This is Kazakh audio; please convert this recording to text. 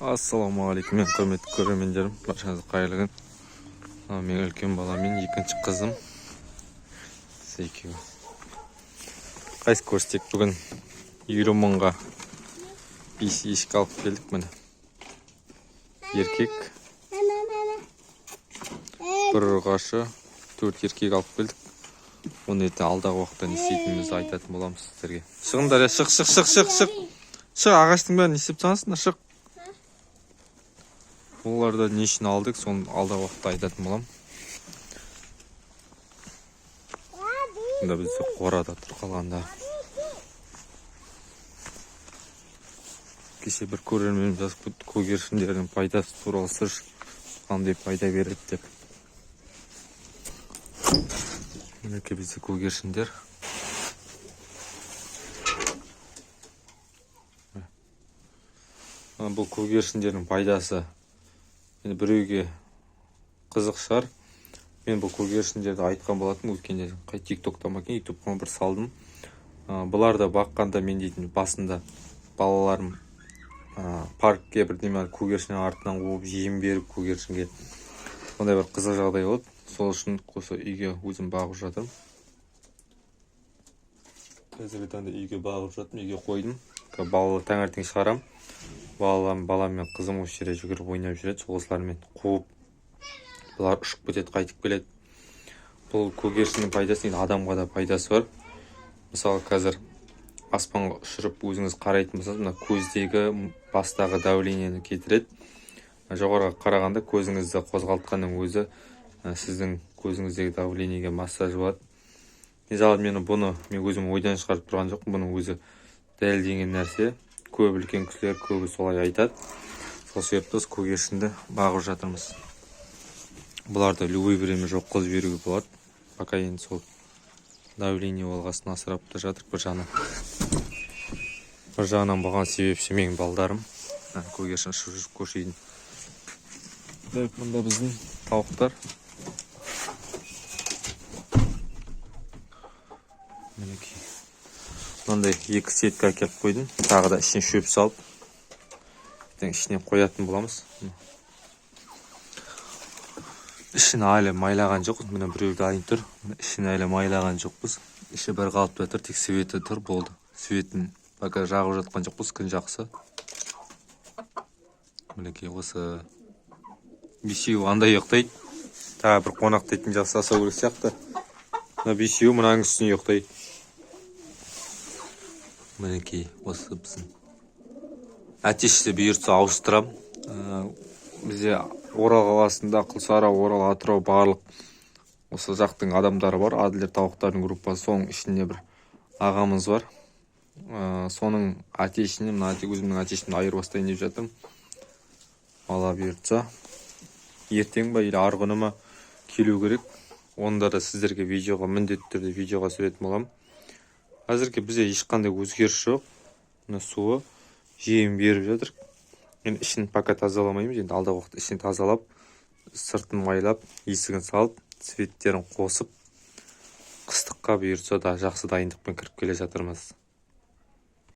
Ассалаумағалейкум, мен құрметті көрермендерім, баршаңызға қайырлы күн. Мен үлкен балам мен екінші қызым. Екеуі. Қайсы көрсек бүгін 20 мыңға ешкі алып келдік міне. Еркек. Бір ұрғашы, 4 еркек алып келдік. Оны ертең алдағы уақытта не істейтінімізді айтатын боламыз сіздерге. Шығыңдар, шық. Шық, ағаштың бәрін не істеп тұрсыңдар, шық. Оларды не үшін алдық, соны алдағы уақытта айтатын болам. Мұнда бізде қорада тұр қалғанда. Кеше бір көрермен жазып кетті, көгершіндердің пайдасы туралы сыр қандай пайда береді деп. Мінеке бізде көгершіндер. Бұл көгершіндердің пайдасы енді біреуге қызық шығар. Мен бұл көгершіндерді айтқан болатын, өткенде қай тиктоктан ба екен, ютубқа бір салдым. Бұларды баққанда мен дейтін басында балаларым паркке бірдеме көгершін артынан қуып жем беріп көгершінге сондай бір қызық жағдай болды. Сол үшін осы үйге өзім бағып жатырмын. Қазіргі таңда үйге бағып жатырмын, үйге қойдым. Балалы таңертең шығарам. Балам мен қызым осы жерде жүгіріп ойнап жүреді, соғысылармен қуып. Бұлар ұшып кетеді, қайтып келеді. Бұл көгершіннің пайдасы адамға да пайдасы бар. Мысалы қазір аспанға ұшырып өзіңіз қарайтын болсаңыз, мына көздегі бастағы давлениені кетіреді. Жоғарыға қарағанда көзіңізді қозғалтқанның өзі сіздің көзіңіздегі давлениеге массаж болады. Мысалы мен өзім ойдан шығарып тұрған жоқпын, бұның өзі дәлелденген нәрсе. Көп үлкен кісілер көбі солай айтады. Сол себепті көгершінді бағып жатырмыз. Бұларды любой время жоқ қыз беруге болады. Пока енді сол давление болғасын асырап та жатыр бір жағынан болған себепші менің балдарым. Көгершін жүріп көшейін. Мұнда біздің тауықтар. Мінекей. Мынандай 2 сетка әкеліп қойдым. Тағы да ішіне шөп салып, ішіне қоятын боламыз. Ішін әлі майлаған жоқпыз. Мына біреу дайын тұр. Ішін әлі майлаған жоқпыз. Іші бір қалыпта тұр, тек светі тұр, болды. Светін пока жағып жатқан жоқпыз, күн жақсы. Мінекей осы бесеуі андай ұйықтайды. Тағы бір қонақ дейтін жасаса керек сияқты. Мына бесеуі мынаның үстіне ұйықтайды. Мінекей осы біздің әтешті бұйыртса ауыстырам. Бізде Орал қаласында Құлсары, Орал, Атырау барлық осы жақтың адамдары бар. Аділер тауықтардың группасы, соның ішінде бір ағамыз бар. Соның әтешіне, өзімнің әтешімді айырбастайын деп жатырмын. Ала бұйыртса ертең ба или арғы күні ма келу керек. Онда да сіздерге міндетті түрде видеоға түсіретін боламын. Әзірге бізде ешқандай өзгеріс жоқ. Мына суы жем беріп жатыр. Мен ішін пока тазаламаймыз. Енді алдағы уақытта ішін тазалап, сыртын майлап, есігін салып, светтерін қосып, қыстыққа бұйыртса да жақсы дайындықпен кіріп келе жатырмыз.